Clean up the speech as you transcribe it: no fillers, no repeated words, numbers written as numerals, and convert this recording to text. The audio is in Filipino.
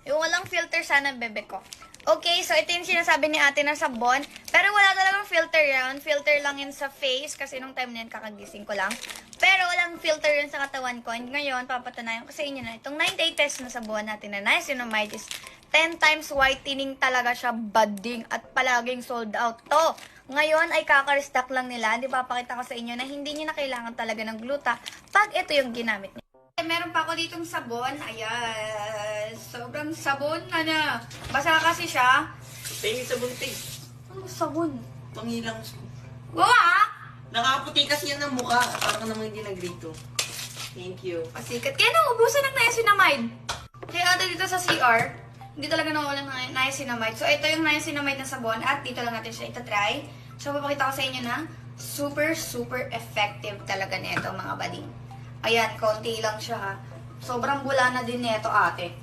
Yung walang filter sana, bebe ko. Okay, so ito yung sinasabi ni ate na sabon. Pero wala talagang filter yan. Filter lang yun sa face kasi nung time na yun kakagising ko lang. Pero walang filter yun sa katawan ko. And ngayon, papatunayan ko sa inyo na itong 9-day test na sabon natin na niacinamide is 10 times whitening talaga siya, bading at palaging sold out to. Ngayon ay kaka-restock lang nila. Hindi papakita ko sa inyo na hindi niyo na kailangan talaga ng gluta pag ito yung ginamit niyo. Meron pa ako ditong sabon. Ayan. Sobrang sabon na na. Basa kasi siya. Tingin sa buntis. Ano sabon? Pangilang. Gawa! Nakaputi kasi yan ng mukha. Parang naman hindi nagrito. Thank you. Pasikat. Kaya naubusan ng niacinamide. Kaya ate dito sa CR, hindi talaga nawalan ng niacinamide. So, ito yung niacinamide na sabon at dito lang natin siya itatry. So, papakita ko sa inyo na super, super effective talaga nito mga bading. Ayan, konti lang siya ha. Sobrang bula na din nito ate.